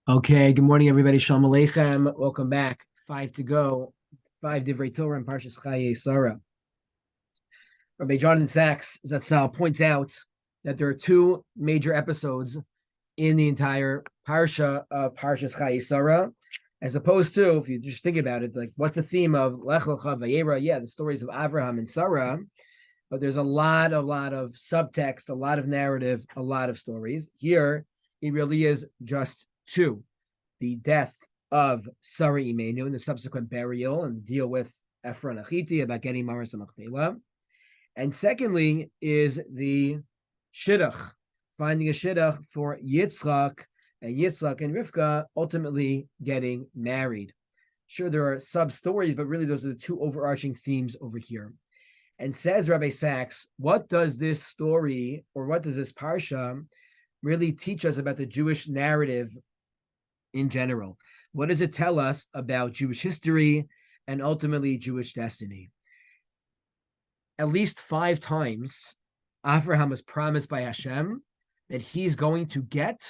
Okay, good morning, everybody. Shalom Aleichem. Welcome back. Five to go. Five Divrei Torah and Parshas Chaye Sarah. Rabbi Jonathan Sachs Zatzal points out that there are two major episodes in the entire Parsha of Parshas Chaye Sarah, as opposed to, if you just think about it, like what's the theme of Lech Lecha Vayera? Yeah, the stories of Avraham and Sarah, but there's a lot of subtext, a lot of narrative, a lot of stories. Here, it really is just two: the death of Sarah Imenu and the subsequent burial, and deal with Ephron Achiti about getting Maris and Machpelah. And secondly is the Shidduch, finding a Shidduch for Yitzchak and Rivka ultimately getting married. Sure, there are sub-stories, but really those are the two overarching themes over here. And says Rabbi Sachs, what does this story, or what does this Parsha really teach us about the Jewish narrative in general? What does it tell us about Jewish history and ultimately Jewish destiny? At least 5 times, Avraham was promised by Hashem that he's going to get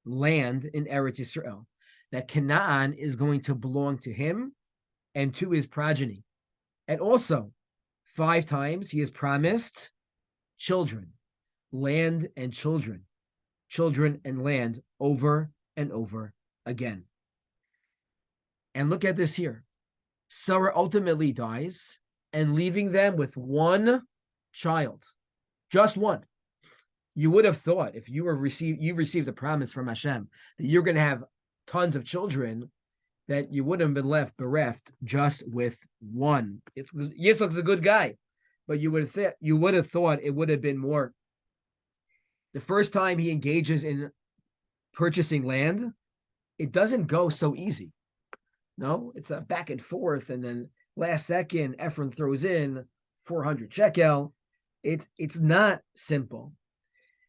land in Eretz Yisrael, that Canaan is going to belong to him and to his progeny. And also, 5 times he is promised children, land and children and land over and over again. And look at this here. Sarah ultimately dies and leaving them with one child, just one. You would have thought if you received a promise from Hashem that you're going to have tons of children, that you wouldn't have been left bereft just with one. Yitzchak's a good guy, but you would have thought it would have been more. The first time he engages in purchasing land, it doesn't go so easy. No, it's a back and forth, and then last second, Ephron throws in 400 shekel. It's not simple.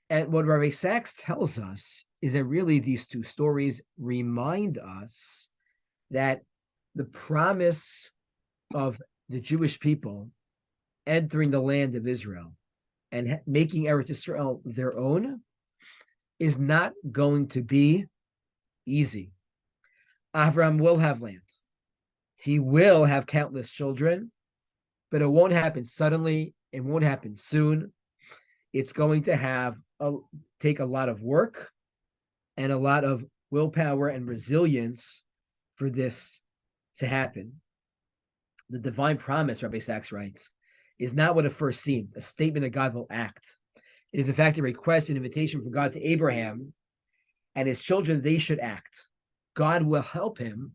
And what Rabbi Sachs tells us is that really these two stories remind us that the promise of the Jewish people entering the land of Israel and making Eretz Yisrael their own is not going to be easy. Avram will have land. He will have countless children, but it won't happen suddenly. It won't happen soon. It's going to take a lot of work and a lot of willpower and resilience for this to happen. The divine promise, Rabbi Sachs writes, is not what it first seemed, a statement that God will act. It is in fact a request, an invitation from God to Abraham and his children. They should act. God will help him.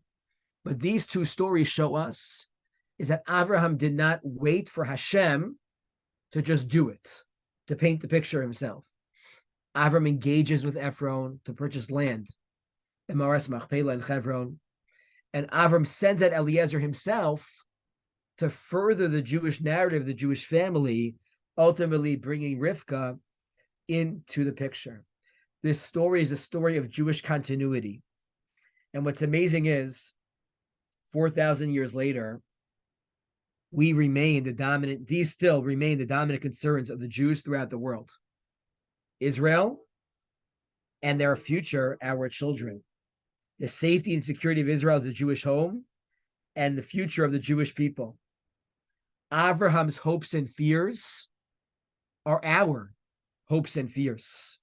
But these two stories show us is that Abraham did not wait for Hashem to just do it, to paint the picture himself. Abraham engages with Ephron to purchase land in Maris Machpelah and Hebron. And Abraham sends out Eliezer himself to further the Jewish narrative, the Jewish family, ultimately bringing Rivka into the picture. This story is a story of Jewish continuity. And what's amazing is 4,000 years later, these still remain the dominant concerns of the Jews throughout the world. Israel and their future, our children. The safety and security of Israel as a Jewish home and the future of the Jewish people. Abraham's hopes and fears are our hopes and fears.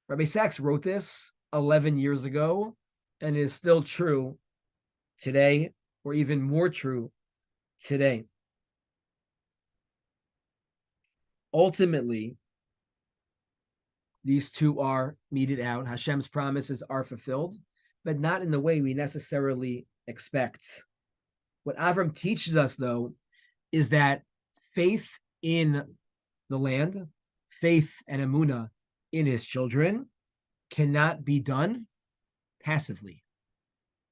Rabbi Sachs wrote this 11 years ago, and it is still true today, or even more true today. Ultimately, these two are meted out. Hashem's promises are fulfilled, but not in the way we necessarily expect. What Avram teaches us, though, is that faith in the land, faith and emunah in his children cannot be done passively.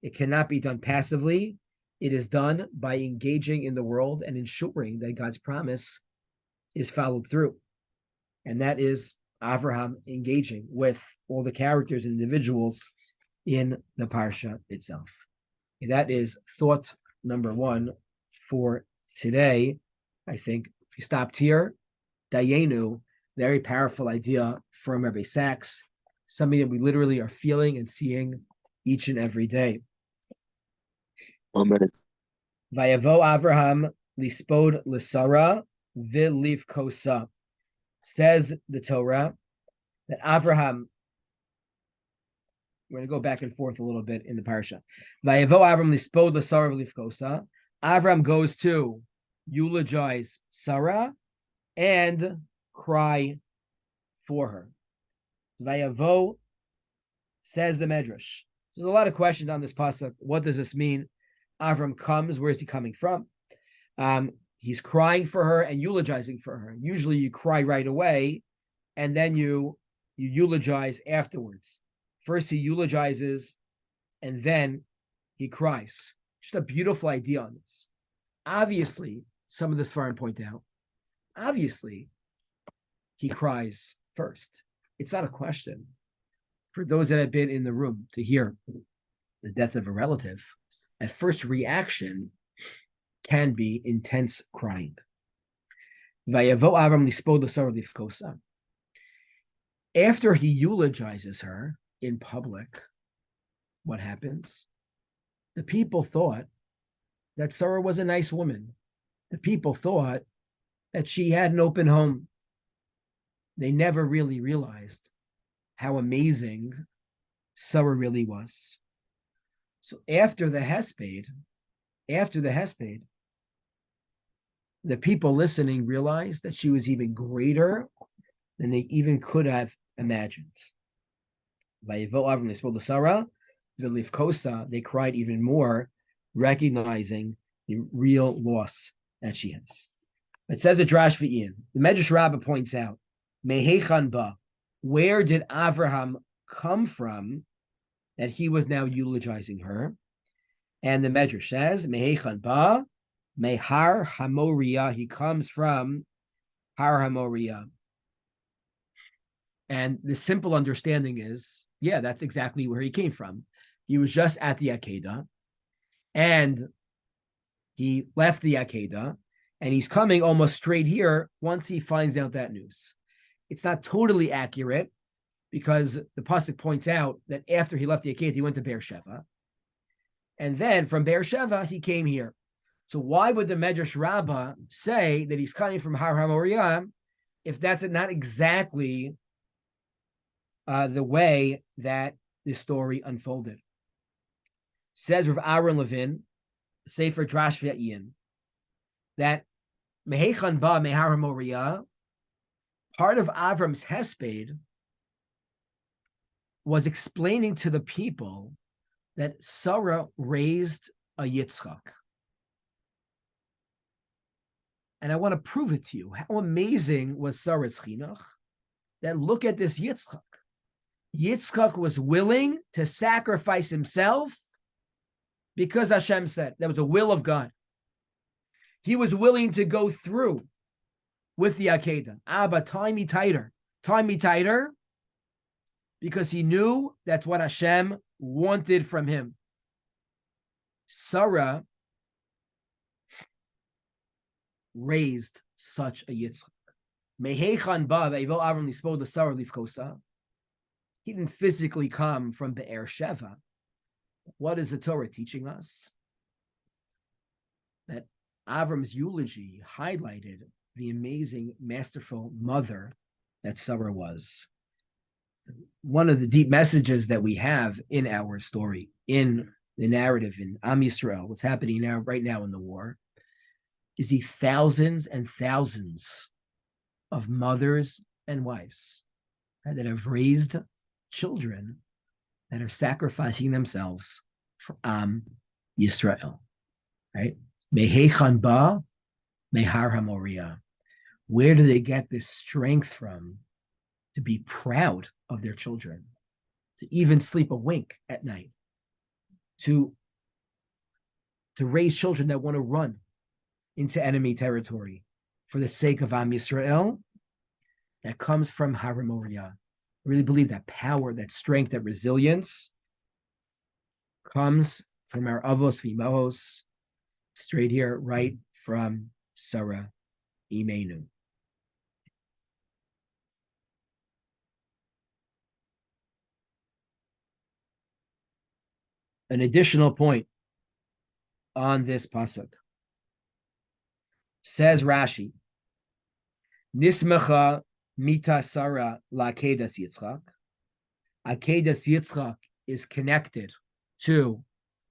It cannot be done passively. It is done by engaging in the world and ensuring that God's promise is followed through. And that is Avraham engaging with all the characters and individuals in the Parsha itself. And that is thought number 1 for today. I think if you stopped here, Dayenu, very powerful idea from Rabbi Sachs. something that we literally are feeling and seeing each and every day. Amen. Vayavo Avraham lispod l'sara v'livkosa. Says the Torah that Avraham, we're going to go back and forth a little bit in the parsha. Vayavo Avraham lispod l'sara v'livkosa. Avraham goes to eulogize Sarah and cry for her. Vayavo, says the Medrash. There's a lot of questions on this pasuk. What does this mean? Avram comes. Where is he coming from? He's crying for her and eulogizing for her. Usually, you cry right away, and then you eulogize afterwards. First, he eulogizes, and then he cries. Just a beautiful idea on this. Obviously, some of the Sfarim point out. Obviously, he cries first. It's not a question. For those that have been in the room to hear the death of a relative, at first reaction can be intense crying. After he eulogizes her in public, what happens? The people thought that Sarah was a nice woman. The people thought that she had an open home. They never really realized how amazing Sarah really was. So after the Hesped, the people listening realized that she was even greater than they even could have imagined. They cried even more, recognizing the real loss that she has. It says a Drash V'Ian. The Medrash Rabbah points out, Mehechan ba, where did Avraham come from that he was now eulogizing her? And the Medrash says, Mehechan ba, Mehar Hamoria, he comes from Har Hamoria. And the simple understanding is, yeah, that's exactly where he came from. He was just at the Akedah, and he left the Akedah, and he's coming almost straight here once he finds out that news. It's not totally accurate because the pasuk points out that after he left the Akedah, he went to Beersheba, and then from Beersheba he came here. So why would the Medrash Rabbah say that he's coming from Har HaMoriah if that's not exactly the way that the story unfolded? Says Rav Aaron Levin, Sefer Drash V'Ian, that Mehechan ba Mehar HaMoriah, part of Avram's Hesped was explaining to the people that Sarah raised a Yitzchak. And I want to prove it to you. How amazing was Sarah's chinuch? That look at this Yitzchak. Yitzchak was willing to sacrifice himself because Hashem said. That was a will of God. He was willing to go through with the Akedah. Abba, tie me tighter, because he knew that's what Hashem wanted from him. Sarah raised such a Yitzchak. Mehechan ba ve'ivol Avram lispod l'Sarah livkosa. He didn't physically come from Beersheba. What is the Torah teaching us? That Avram's eulogy highlighted the amazing, masterful mother that Sarah was. One of the deep messages that we have in our story, in the narrative in Am Yisrael, what's happening now, right now in the war, is the thousands and thousands of mothers and wives, right, that have raised children that are sacrificing themselves for Am Yisrael, right? Mehechan ba, Mehar HaMoriah. Where do they get this strength from to be proud of their children, to even sleep a wink at night, to raise children that want to run into enemy territory for the sake of Am Yisrael? That comes from Har HaMoriah. I really believe that power, that strength, that resilience comes from our Avos V'Imahos, straight here, right from Sarah Imenu. an additional point on this pasuk. Says Rashi, Nismecha mita Sarah la Akedas Yitzchak. Akedas Yitzchak is connected to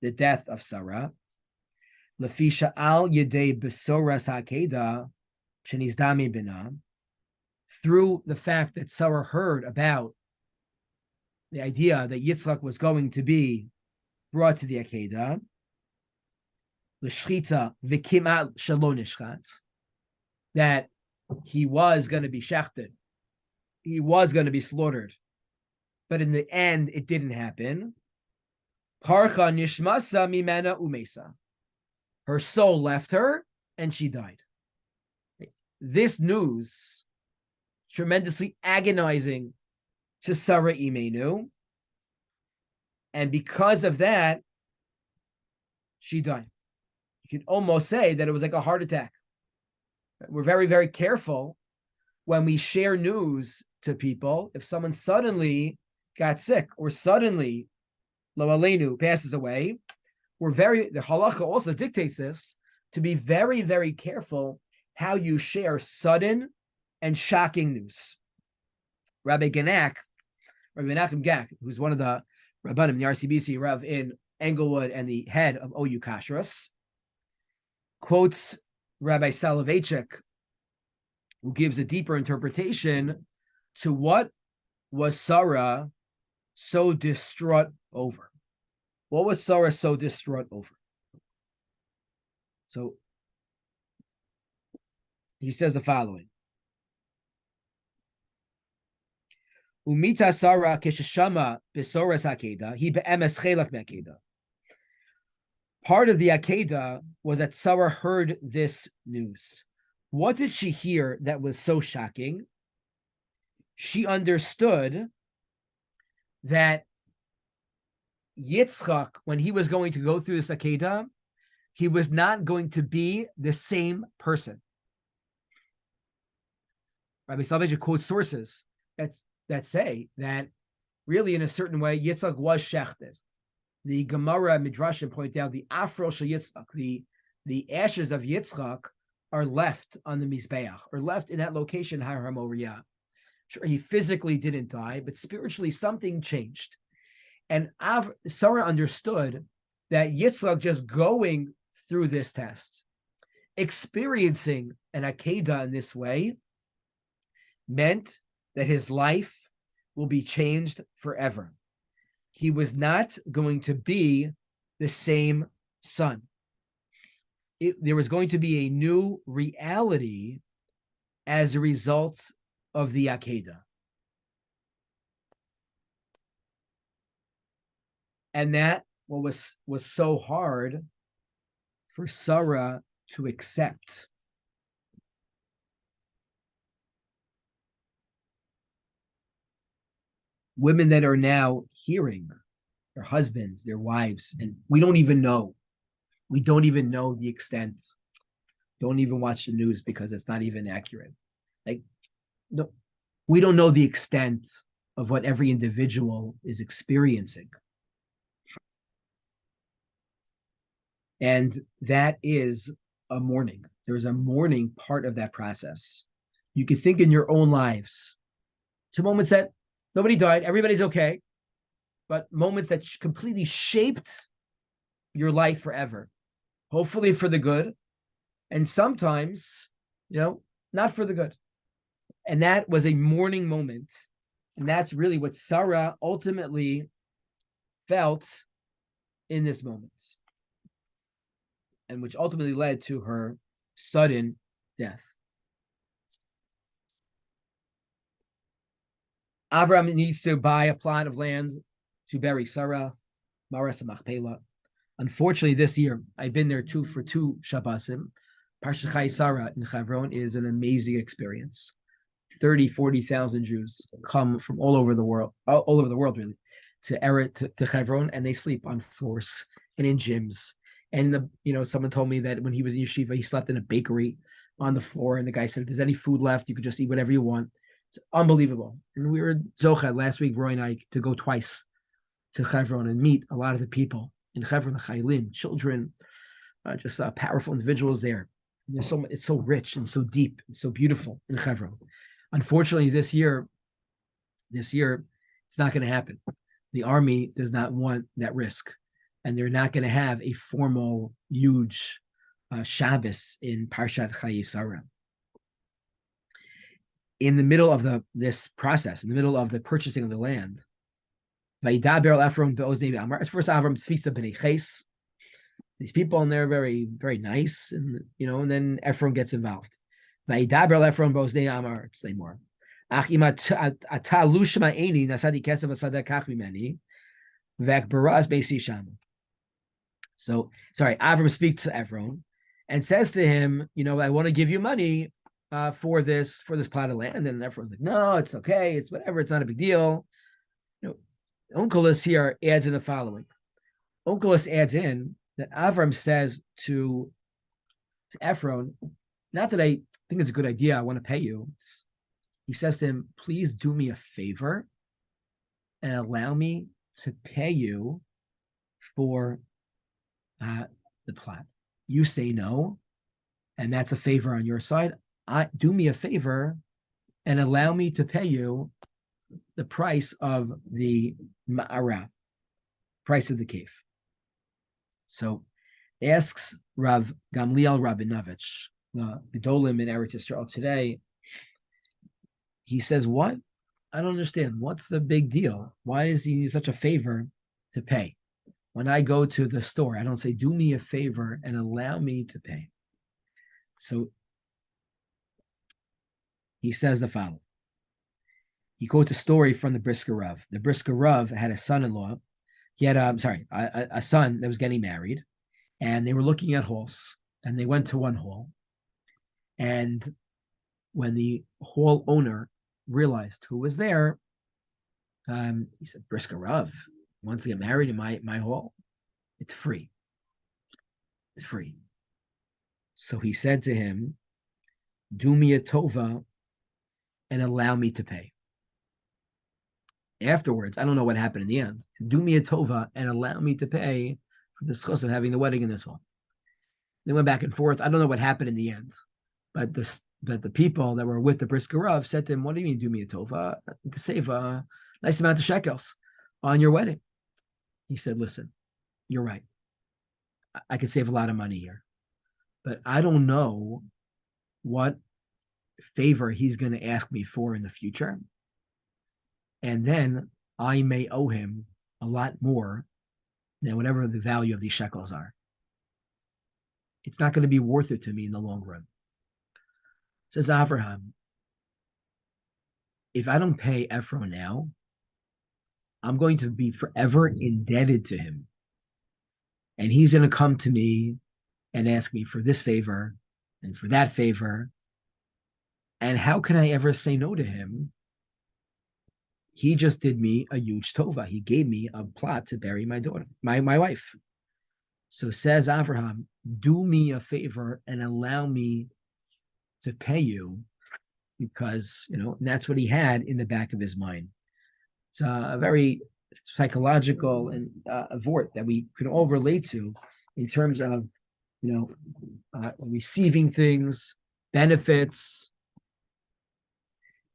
the death of Sarah. Lefisha al yedei besoras Akeda shenizdami bina. Through the fact that Sarah heard about the idea that Yitzchak was going to be brought to the Akedah, l'shchita v'kimat shalon nishchat, that he was going to be shechted, he was going to be slaughtered, but in the end, it didn't happen. Parcha nishmasa mimena umesa. Her soul left her, and she died. This news, tremendously agonizing to Sarah Imenu, and because of that, she died. You can almost say that it was like a heart attack. We're very, very careful when we share news to people. If someone suddenly got sick or suddenly, lo aleinu, passes away, the halacha also dictates this, to be very, very careful how you share sudden and shocking news. Rabbi Menachem Gak, who's one of the Rabbanim, the RCBC Rav in Englewood and the head of OU Kashrus, quotes Rabbi Soloveitchik, who gives a deeper interpretation to what was Sarah so distraught over. What was Sarah so distraught over? So he says the following. Umita Sarah keshashama besoras Akeda, he be'emes chelak me'akeda. Part of the Akeda was that Sarah heard this news. What did she hear that was so shocking? She understood that Yitzchak, when he was going to go through this Akeda, he was not going to be the same person. Rabbi Soloveitchik quotes sources that say that really in a certain way, Yitzchak was shechted. The Gemara Midrashim point out the afro shel Yitzchak, the ashes of Yitzchak are left on the Mizbeach, or left in that location, Har HaMoriah. Sure, he physically didn't die, but spiritually something changed. And Sarah understood that Yitzchak just going through this test, experiencing an Akedah in this way, meant that his life will be changed forever. He was not going to be the same son. There was going to be a new reality as a result of the Akedah. And that was so hard for Sarah to accept. Women that are now hearing their husbands, their wives, and we don't even know the extent. Don't even watch the news because it's not even accurate. No, we don't know the extent of what every individual is experiencing. And that is a mourning. There's a mourning part of that process. You can think in your own lives to moments that nobody died, everybody's okay, but moments that completely shaped your life forever, hopefully for the good, and sometimes, not for the good. And that was a mourning moment. And that's really what Sarah ultimately felt in this moment, and which ultimately led to her sudden death. Avram needs to buy a plot of land to bury Sarah, Maras Machpelah. Unfortunately, this year, I've been there for two Shabbosim. Parshat Chai Sarah in Hebron is an amazing experience. 40,000 Jews come from all over the world really, to Hebron, and they sleep on floors and in gyms. And someone told me that when he was in yeshiva, he slept in a bakery on the floor, and the guy said, if there's any food left, you could just eat whatever you want. It's unbelievable. And we were Zocha last week, Roy and I, to go twice to Hebron and meet a lot of the people in Hebron, the Chaylim, children, just powerful individuals there. It's so rich and so deep and so beautiful in Hebron. Unfortunately, this year, it's not going to happen. The army does not want that risk, and they're not going to have a formal, huge Shabbos in Parshat Chayei Sarah. In the middle of this process, in the middle of the purchasing of the land, at first Avram speaks to Bnei Ches. These people, and they're very, very nice, and then Ephron gets involved. Ephron say more. So, sorry, Avram speaks to Ephron and says to him, I want to give you money for this plot of land. And Ephron's like, no, it's okay, it's whatever, it's not a big deal. Onkelos here adds in the following. Onkelos adds in that Avram says to Ephron, not that I think it's a good idea, I want to pay you. He says to him, please do me a favor and allow me to pay you for the plot. You say no, and that's a favor on your side. Do me a favor and allow me to pay you the price of the ma'ara, price of the cave. So asks Rav Gamliel Rabinovich, the Gedolim in Eretz Yisrael today, he says, what? I don't understand. What's the big deal? Why does he need such a favor to pay? When I go to the store, I don't say, do me a favor and allow me to pay. So he says the following. He quotes a story from the Brisker Rav. The Brisker Rav had a son-in-law. He had a son that was getting married, and they were looking at halls, and they went to one hall. And when the hall owner realized who was there, he said, Brisker Rav wants to get married in my hall. It's free. It's free. So he said to him, do me a tova and allow me to pay. Afterwards, I don't know what happened in the end. Do me a tova and allow me to pay for the schus of having the wedding in this hall. They went back and forth. I don't know what happened in the end, but the people that were with the Brisker Rav said to him, what do you mean do me a tova? You can save a nice amount of shekels on your wedding. He said, listen, you're right. I could save a lot of money here, but I don't know what favor he's going to ask me for in the future. And then I may owe him a lot more than whatever the value of these shekels are. It's not going to be worth it to me in the long run. Says Avraham, if I don't pay Ephron now, I'm going to be forever indebted to him. And he's going to come to me and ask me for this favor and for that favor. And how can I ever say no to him? He just did me a huge tova. He gave me a plot to bury my daughter, my wife. So says Avraham, do me a favor and allow me to pay you, because, and that's what he had in the back of his mind. It's a very psychological and a vort that we can all relate to in terms of, receiving things, benefits,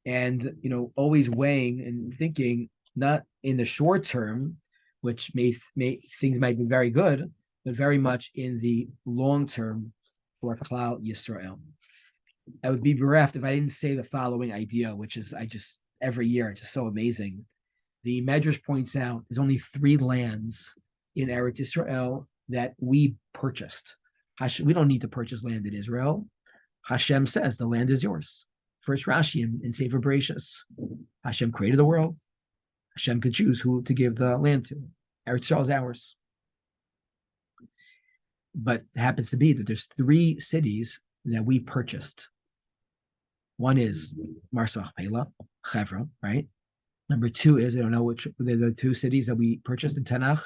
and, always weighing and thinking not in the short term, which may things might be very good, but very much in the long term for Klal Yisrael. I would be bereft if I didn't say the following idea, which is every year, it's just so amazing. The Medrash points out there's only 3 lands in Eretz Yisrael that we purchased. We don't need to purchase land in Israel. Hashem says the land is yours. First Rashi in Sefer Bereshis. Hashem created the world. Hashem could choose who to give the land to. Eretz Yisrael is ours. But it happens to be that there's 3 cities that we purchased. One is Marsach Pela, Hebron, right? Number 2 is, I don't know which, they're the 2 cities that we purchased in Tanakh.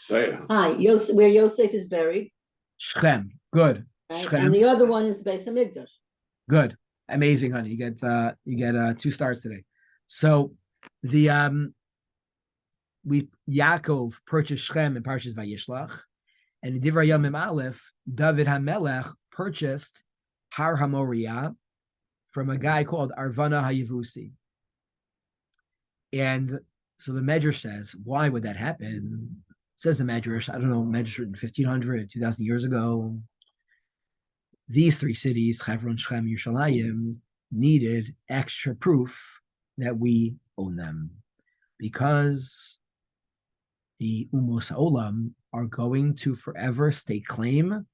Hi, Yosef, where Yosef is buried. Shechem, good. Right? Shechem. And the other one is Beis Hamikdash. Good, amazing, honey. You get 2 stars today. So Yaakov purchased Shem in Parshas Vayishlach, and in Divrei Yomim Aleph, David HaMelech purchased Har HaMoriah from a guy called Arvana HaYevusi. And so the Medrash says, why would that happen? It says the Medrash, I don't know, Medrash written 1,500, 2,000 years ago. These three cities, Hebron, Shechem, Yerushalayim, needed extra proof that we own them, because the Umos Olam are going to forever stake claim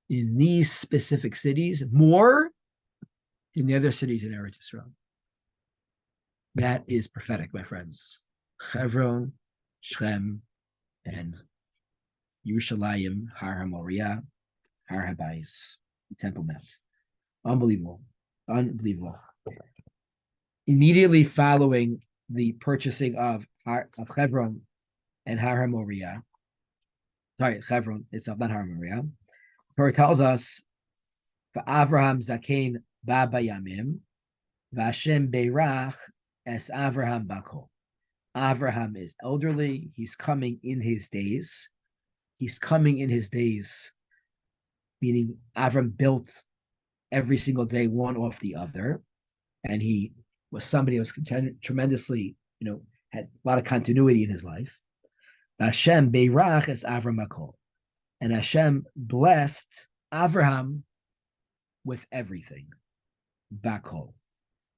in these specific cities more than the other cities in Eretz Yisrael. That is prophetic, my friends. Hebron, Shechem, and Yerushalayim, Har HaMoriah, Har HaBayis, Temple Mount. Unbelievable. Unbelievable. Immediately following the purchasing of Hebron and Har HaMoriah, sorry, Hebron itself, not Har HaMoriah, Torah tells us, Avraham Zakein Ba Bayamim, Vashem Beirach Es Avraham Bakol. Avraham is elderly. He's coming in his days. He's coming in his days, meaning Avraham built every single day one off the other. And he was somebody who was tremendously, had a lot of continuity in his life. Hashem Beirach Es Avraham Bakol. And Hashem blessed Avraham with everything. Bakol.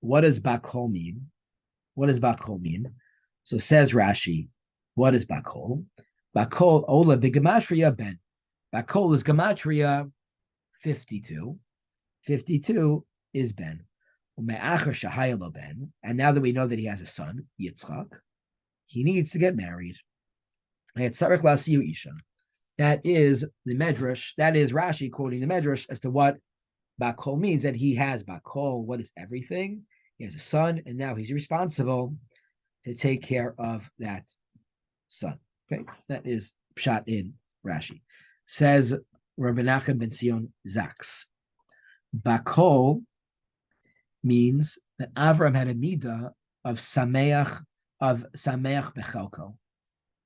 What does Bakol mean? What does Bakol mean? So says Rashi, what is Bakol? Bakol Ola B'Gematria Ben. Bakol is Gematria 52. 52 is Ben. Ume'achar Shahayalo Ben. And now that we know that he has a son, Yitzchak, he needs to get married. That is the Medrash. That is Rashi quoting the Medrash as to what Bakol means, that he has Bakol. What is everything? He has a son, and now he's responsible to take care of that son. Okay, that is pshat in Rashi. Says Rabbi Nachum ben Sion Zaks. Bakol means that Avram had a midah of sameach bechelko,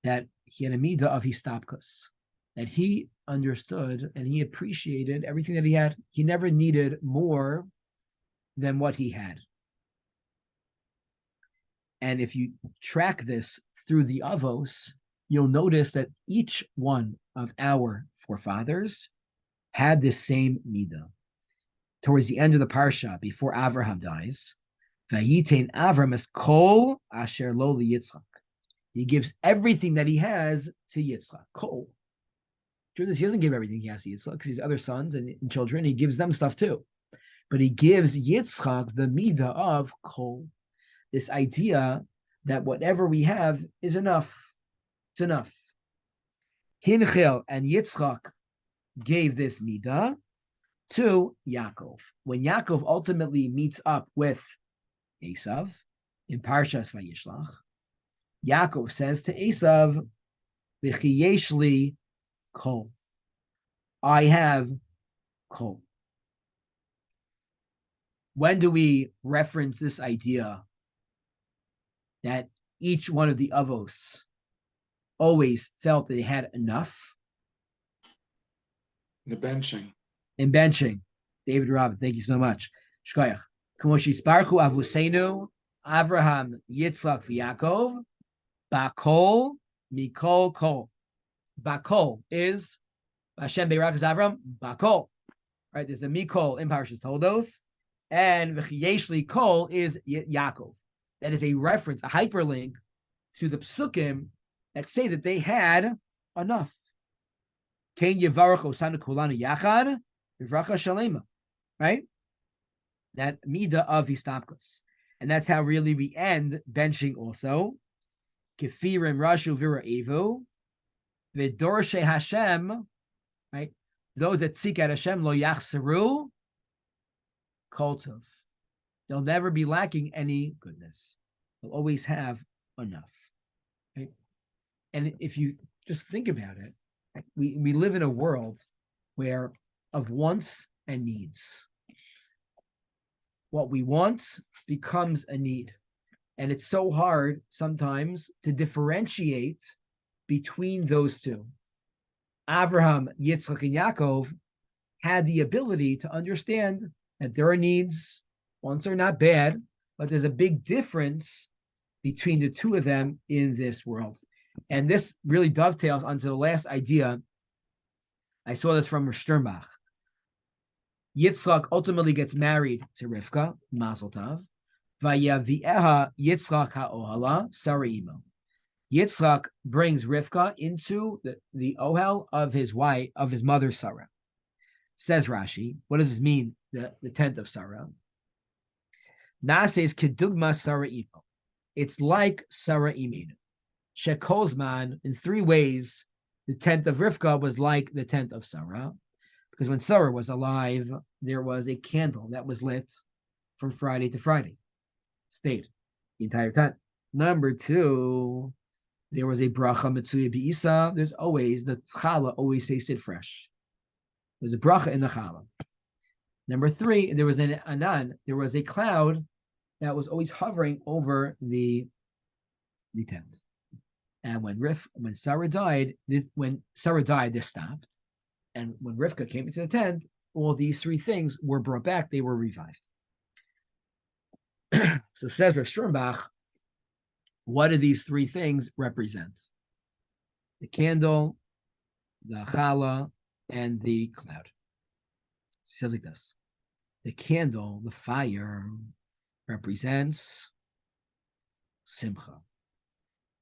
that he had a midah of histapkus, that he understood and he appreciated everything that he had. He never needed more than what he had. And if you track this through the Avos, you'll notice that each one of our forefathers had this same midah. Towards the end of the parsha, before Avraham dies, Vayitain Avram es kol asher lo liYitzchak. He gives everything that he has to Yitzchak. Kol. He doesn't give everything he has to Yitzchak because he's other sons and children. He gives them stuff too. But he gives Yitzchak the midah of kol. This idea that whatever we have is enough. It's enough. Hinchel and Yitzchak gave this midah to Yaakov. When Yaakov ultimately meets up with Esav in Parshas Vayishlach, Yaakov says to Esav, "V'chi yesh li kol." I have kol. When do we reference this idea that each one of the Avos always felt that they had enough? The benching. In benching. David Rabbi, thank you so much. Shkoyach. K'moshi sparchu avusenu, Avraham, Yitzchak, v'Yakov, Bakol, Mikol, Kol. Bakol is Hashem Beirach is Avram, Bakol. Right, there's a Mikol in Parashas Toldos, and V'chiyeshli Kol is Yaakov. That is a reference, a hyperlink to the psukim that say that they had enough. Kein Yevarach Osanu Kulanu Yachad, Yivracha Shalema. Right? That midah of histapkus. And that's how really we end benching also. Kefirim Rashu Vira Evu, Vidorshe Hashem, right? Those that seek out Hashem lo yachseru kol tov. They'll never be lacking any goodness. They'll always have enough. Right? And if you just think about it, we live in a world where of wants and needs. What we want becomes a need. And it's so hard sometimes to differentiate between those two. Abraham, Yitzchak, and Yaakov had the ability to understand that there are needs. Wants are not bad, but there's a big difference between the two of them in this world. And this really dovetails onto the last idea. I saw this from Sternbach. Yitzchak ultimately gets married to Rivka, Mazel Tov. Vayavieha Yitzchak ha'ohala, Sarah imo. Yitzchak brings Rivka into the ohel of his wife, of his mother Sarah. Says Rashi, what does this mean? The tent of Sarah. Nases kedugma Sarah imo. It's like Sarah imenu. Shekozman, in three ways, the tent of Rivka was like the tent of Sarah, because when Sarah was alive, there was a candle that was lit from Friday to Friday, stayed the entire time. Number two, there was a bracha mitzuya beisa. There's always, the challah always tasted fresh. There's a bracha in the challah. Number three, there was an anan, there was a cloud that was always hovering over the tent. And when Sarah died, this stopped. And when Rivka came into the tent, all these three things were brought back. They were revived. So says Rav Sternbach, what do these three things represent? The candle, the challah, and the cloud. He says like this. The candle, the fire, represents simcha.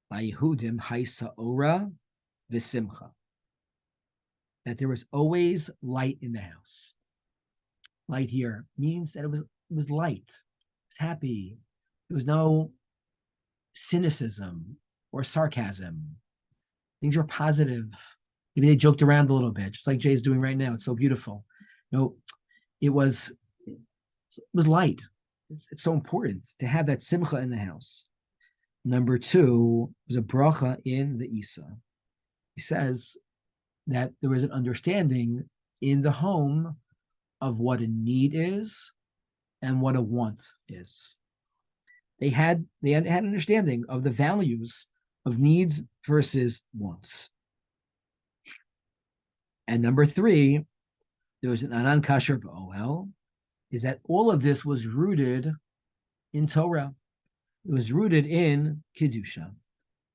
By Yehudim, haisa ora v'simcha. That there was always light in the house. Light here means that it was light. It was happy. There was no cynicism or sarcasm. Things were positive. Maybe they joked around a little bit, just like Jay's doing right now. It's so beautiful. It was light. It's so important to have that simcha in the house. Number two was a bracha in the Isa. He says that there was an understanding in the home of what a need is and what a want is. They had an understanding of the values of needs versus wants. And number three, there was an anan kasher b'ohel, is that all of this was rooted in Torah. It was rooted in Kedusha.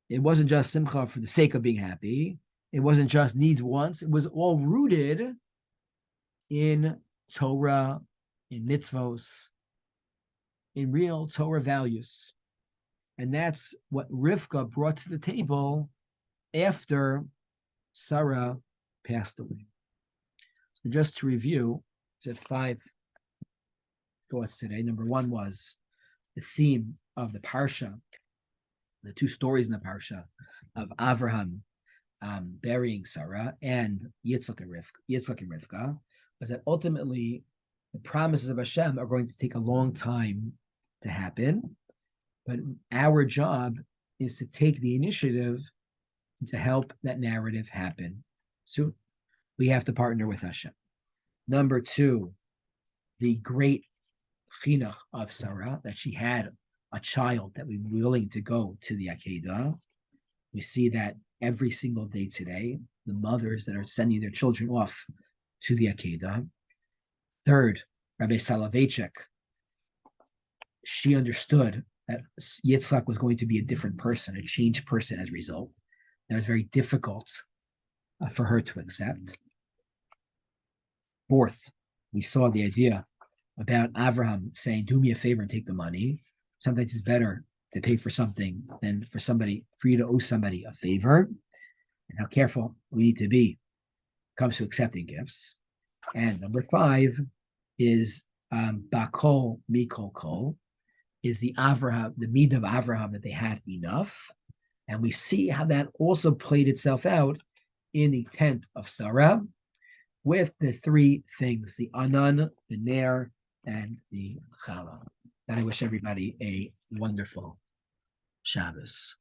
It wasn't just simcha for the sake of being happy. It wasn't just needs, wants. It was all rooted in Torah, in mitzvos, in real Torah values. And that's what Rivka brought to the table after Sarah passed away. So just to review, I said 5 thoughts today. Number one was the theme of the Parsha, the 2 stories in the Parsha of Avraham burying Sarah and Yitzchak and Rivka, was that ultimately the promises of Hashem are going to take a long time to happen, but our job is to take the initiative to help that narrative happen soon. We have to partner with Hashem. Number 2, the great chinuch of Sarah, that she had a child that was willing to go to the Akedah. We see that every single day today, the mothers that are sending their children off to the Akedah. Third, Rabbi Soloveitchik, she understood that Yitzchak was going to be a different person, a changed person as a result. That was very difficult for her to accept. Fourth, we saw the idea about Avraham saying, do me a favor and take the money. Sometimes it's better to pay for something than for you to owe somebody a favor, and how careful we need to be when it comes to accepting gifts. And number 5 is Bakol Mikol Kol, is the Avraham, the Mid of Avraham, that they had enough. And we see how that also played itself out in the tent of Sarah with the 3 things, the Anan, the Ner, and the Chala. And I wish everybody a wonderful Shabbos.